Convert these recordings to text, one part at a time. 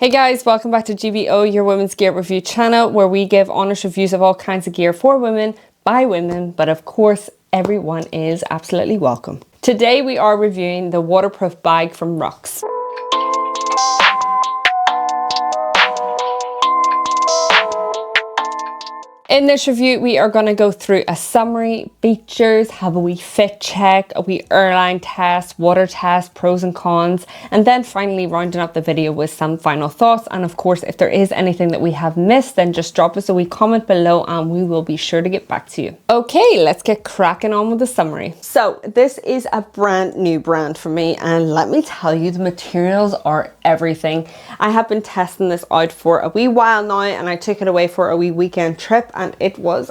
Hey guys, welcome back to GBO, your women's gear review channel, where we give honest reviews of all kinds of gear for women, by women, but of course, everyone is absolutely welcome. Today we are reviewing the waterproof bag from Rux. In this review, we are going to go through a summary, features, have a wee fit check, a wee airline test, water test, pros and cons, and then finally rounding up the video with some final thoughts. And of course, if there is anything that we have missed, then just drop us a wee comment below and we will be sure to get back to you. Okay, let's get cracking on with the summary. So this is a brand new brand for me, and let me tell you, the materials are everything. I have been testing this out for a wee while now, and I took it away for a wee weekend trip, and it was.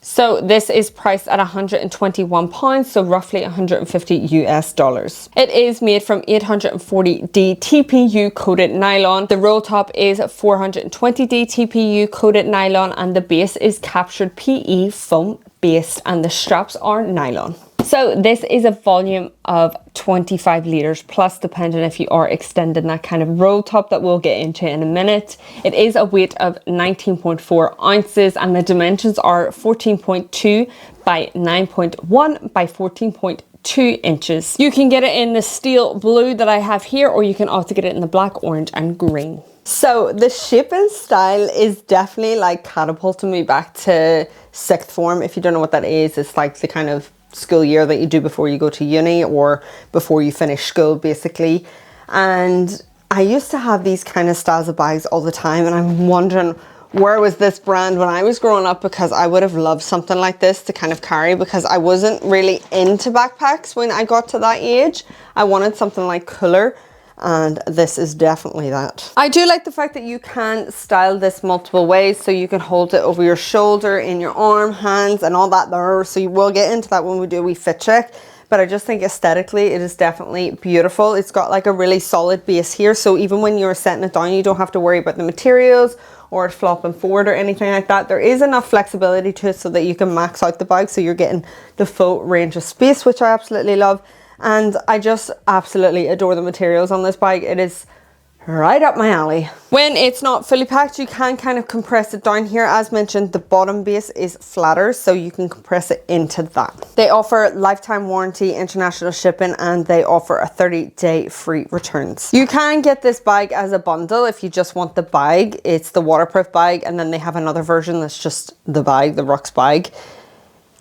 So this is priced at £121, so roughly $150 US. It is made from 840D TPU coated nylon. The roll top is 420D TPU coated nylon, and the base is captured PE foam based, and the straps are nylon. So this is a volume of 25 litres plus, depending if you are extending that kind of roll top that we'll get into in a minute. It is a weight of 19.4 ounces, and the dimensions are 14.2 by 9.1 by 14.2 inches. You can get it in the steel blue that I have here, or you can also get it in the black, orange and green. So the shape and style is definitely like catapulting me back to sixth form. If you don't know what that is, it's like the kind of school year that you do before you go to uni or before you finish school, basically. And I used to have these kind of styles of bags all the time, and I'm wondering, where was this brand when I was growing up? Because I would have loved something like this to kind of carry, because I wasn't really into backpacks when I got to that age. I wanted something like cooler, and this is definitely that. I do like the fact that you can style this multiple ways, so you can hold it over your shoulder, in your arm, hands and all that there. So you will get into that when we do a wee fit check, but I just think aesthetically it is definitely beautiful. It's got like a really solid base here, so even when you're setting it down, you don't have to worry about the materials or it flopping forward or anything like that. There is enough flexibility to it so that you can max out the bag, so you're getting the full range of space, which I absolutely love. And I just absolutely adore the materials on this bag. It is right up my alley. When it's not fully packed, you can kind of compress it down here. As mentioned, the bottom base is flatter, so you can compress it into that. They offer lifetime warranty, international shipping, and they offer a 30-day free returns. You can get this bag as a bundle if you just want the bag. It's the waterproof bag, and then they have another version that's just the bag, the Rux bag.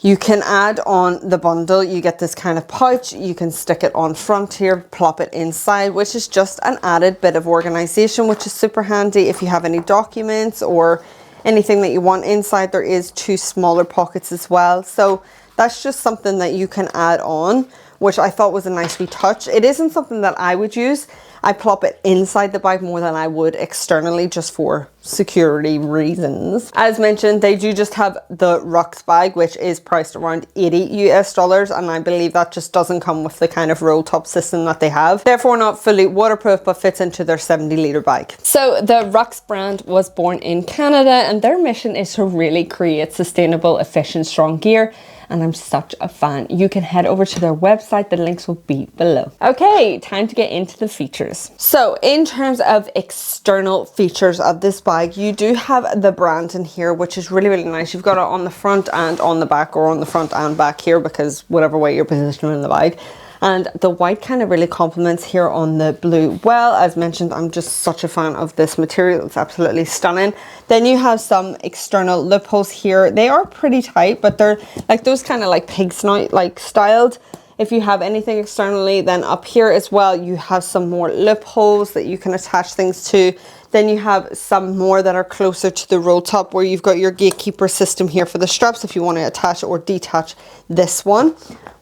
You can add on the bundle, you get this kind of pouch, you can stick it on front here, plop it inside, which is just an added bit of organization, which is super handy if you have any documents or anything that you want inside. There is two smaller pockets as well. So that's just something that you can add on, which I thought was a nice wee touch. It isn't something that I would use. I plop it inside the bag more than I would externally, just for security reasons. As mentioned, they do just have the Rux bag, which is priced around $80 US, and I believe that just doesn't come with the kind of roll top system that they have. Therefore not fully waterproof, but fits into their 70-litre bag. So the Rux brand was born in Canada, and their mission is to really create sustainable, efficient, strong gear. And I'm such a fan. You can head over to their website. The links will be below. Okay, time to get into the features. So in terms of external features of this bag, you do have the brand in here, which is really, really nice. You've got it on the front and on the back, or on the front and back here, because whatever way you're positioning the bag. And the white kind of really complements here on the blue. Well, as mentioned, I'm just such a fan of this material. It's absolutely stunning. Then you have some external loopholes here. They are pretty tight, but they're like those kind of like pig snout like styled. If you have anything externally, then up here as well, you have some more loopholes that you can attach things to. Then you have some more that are closer to the roll top, where you've got your gatekeeper system here for the straps if you want to attach or detach this one,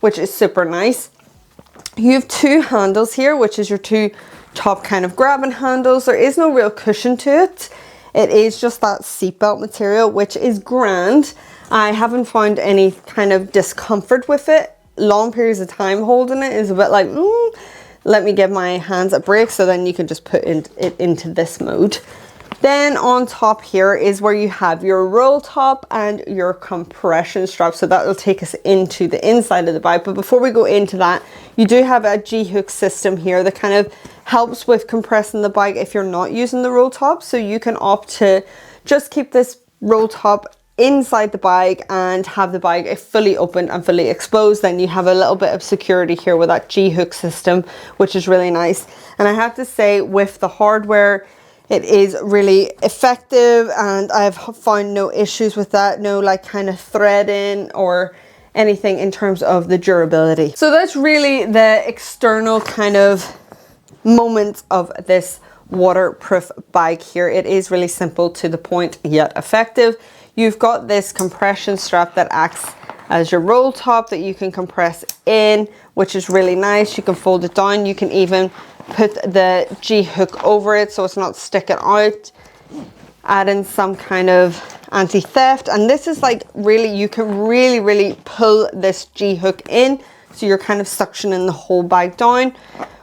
which is super nice. You have two handles here, which is your two top kind of grabbing handles. There is no real cushion to it. It is just that seatbelt material, which is grand. I haven't found any kind of discomfort with it. Long periods of time holding it is a bit like, let me give my hands a break. So then you can just put it into this mode. Then on top here is where you have your roll top and your compression strap. So that will take us into the inside of the bike. But before we go into that, you do have a G-hook system here that kind of helps with compressing the bag if you're not using the roll top. So you can opt to just keep this roll top inside the bag and have the bag fully open and fully exposed. Then you have a little bit of security here with that G-hook system, which is really nice. And I have to say, with the hardware, it is really effective, and I've found no issues with that, no like kind of threading or anything in terms of the durability. So that's really the external kind of moments of this waterproof bag here. It is really simple, to the point, yet effective. You've got this compression strap that acts as your roll top that you can compress in, which is really nice. You can fold it down. You can even put the G-hook over it so it's not sticking out. Add in some kind of anti-theft. And this is like really, you can really pull this G-hook in, so you're kind of suctioning the whole bag down,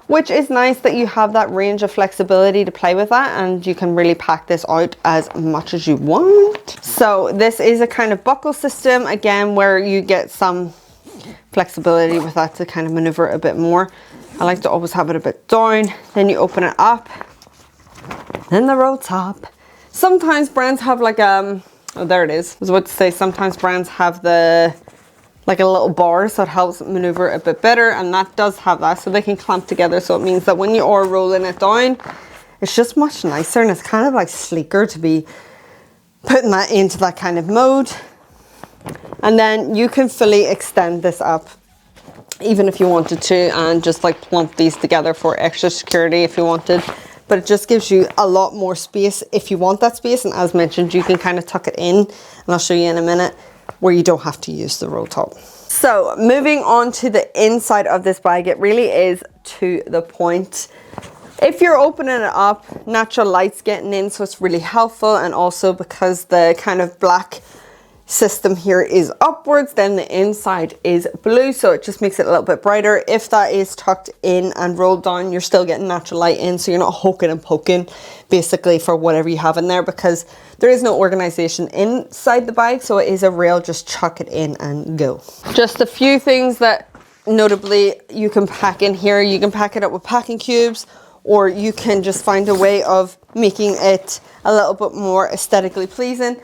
which is nice that you have that range of flexibility to play with that, and you can really pack this out as much as you want. So this is a kind of buckle system, again, where you get some flexibility with that to kind of maneuver a bit more. I like to always have it a bit down. Then you open it up, then the roll top. Sometimes brands have like oh, there it is. I was about to say, sometimes brands have the like a little bar, so it helps maneuver a bit better, and that does have that, so they can clamp together. So it means that when you are rolling it down, it's just much nicer, and it's kind of like sleeker to be putting that into that kind of mode. And then you can fully extend this up, even if you wanted to, and just like plump these together for extra security if you wanted. But it just gives you a lot more space if you want that space. And as mentioned, you can kind of tuck it in, and I'll show you in a minute, where you don't have to use the roll top. So moving on to the inside of this bag, it really is to the point. If you're opening it up, natural light's getting in, so it's really helpful. And also because the kind of black system here is upwards, then the inside is blue, so it just makes it a little bit brighter. If that is tucked in and rolled down, you're still getting natural light in, so you're not hoking and poking basically for whatever you have in there, because there is no organization inside the bag. So it is a real just chuck it in and go. Just a few things that notably you can pack in here. You can pack it up with packing cubes, or you can just find a way of making it a little bit more aesthetically pleasing.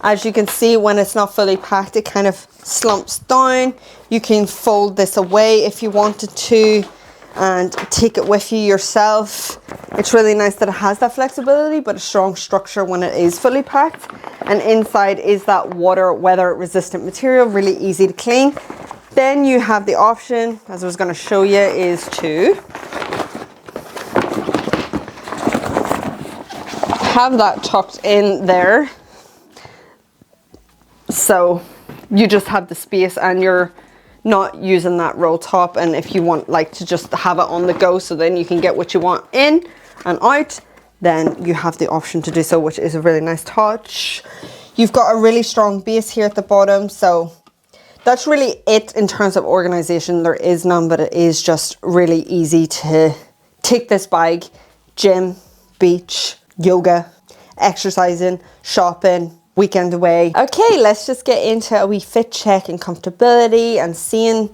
As you can see, when it's not fully packed, it kind of slumps down. You can fold this away if you wanted to and take it with you yourself. It's really nice that it has that flexibility, but a strong structure when it is fully packed. And inside is that water weather resistant material, really easy to clean. Then you have the option, as I was going to show you, is to have that tucked in there. So you just have the space, and you're not using that roll top. And if you want like to just have it on the go, so then you can get what you want in and out, then you have the option to do so, which is a really nice touch. You've got a really strong base here at the bottom, so that's really it in terms of organization. There is none, but it is just really easy to take this bag, gym, beach, yoga, exercising, shopping, weekend away. Okay, let's just get into a wee fit check and comfortability and seeing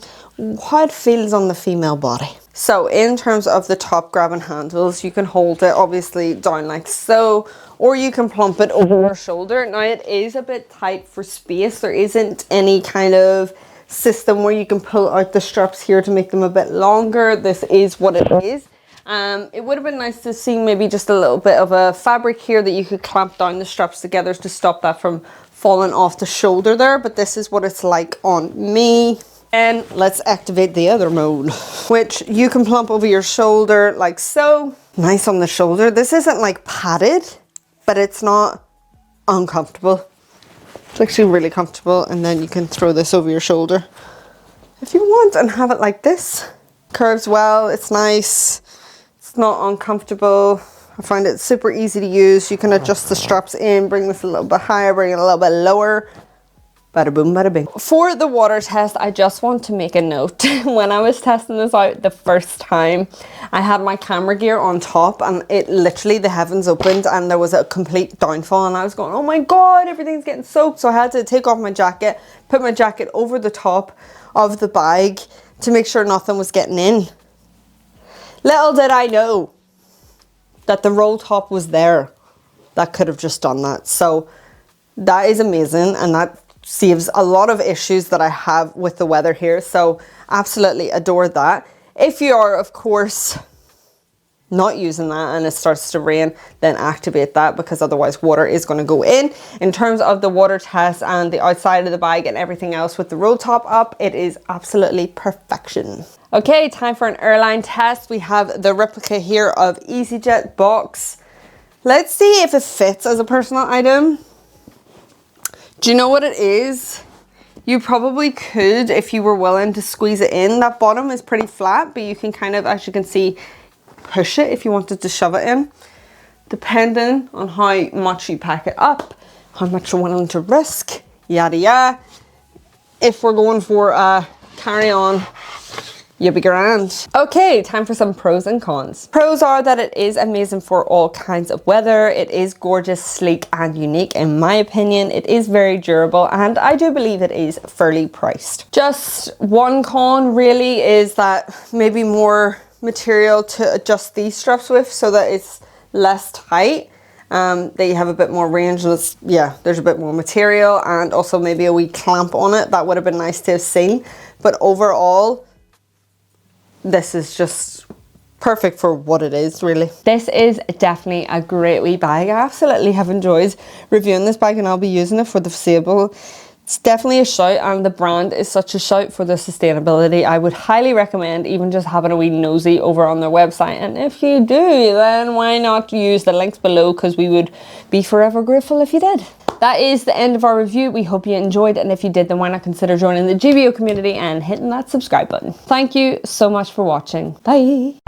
how it feels on the female body. So in terms of the top grabbing handles, you can hold it obviously down like so, or you can plump it over your shoulder. Now it is a bit tight for space. There isn't any kind of system where you can pull out the straps here to make them a bit longer. This is what it is. It would have been nice to see maybe just a little bit of a fabric here that you could clamp down the straps together to stop that from falling off the shoulder there, but this is what it's like on me. And let's activate the other mode, which you can plump over your shoulder like so. Nice on the shoulder. This isn't like padded, but it's not uncomfortable. It's actually really comfortable. And then you can throw this over your shoulder if you want and have it like this. Curves well, it's nice. It's not uncomfortable. I find it super easy to use. You can adjust the straps in, bring this a little bit higher, bring it a little bit lower. Bada boom, bada bing. For the water test, I just want to make a note. When I was testing this out the first time, I had my camera gear on top, and it literally, the heavens opened and there was a complete downfall, and I was going, oh my God, everything's getting soaked. So I had to take off my jacket, put my jacket over the top of the bag to make sure nothing was getting in. Little did I know that the roll top was there that could have just done that. So that is amazing, and that saves a lot of issues that I have with the weather here. So absolutely adore that. If you are, of course, not using that and it starts to rain, then activate that, because otherwise water is going to go in. In terms of the water test and the outside of the bag and everything else with the roll top up, it is absolutely perfection. Okay, time for an airline test. We have the replica here of EasyJet box. Let's see if it fits as a personal item. Do you know what it is? You probably could, if you were willing to squeeze it in. That bottom is pretty flat, but you can kind of, as you can see, push it if you wanted to shove it in, depending on how much you pack it up, how much you're willing to risk, yada yada. If we're going for a carry on, you'll be grand. Okay, time for some pros and cons. Pros are that it is amazing for all kinds of weather. It is gorgeous, sleek and unique in my opinion. It is very durable, and I do believe it is fairly priced. Just one con really is that maybe more material to adjust these straps with so that it's less tight. They have a bit more range, and it's, yeah, there's a bit more material, and also maybe a wee clamp on it. That would have been nice to have seen, but overall this is just perfect for what it is, really. This is definitely a great wee bag. I absolutely have enjoyed reviewing this bag, and I'll be using it for the foreseeable. It's definitely a shout, and the brand is such a shout for the sustainability. I would highly recommend even just having a wee nosy over on their website, and if you do, then why not use the links below, because we would be forever grateful if you did. That is the end of our review. We hope you enjoyed, and if you did, then why not consider joining the GBO community and hitting that subscribe button. Thank you so much for watching. Bye.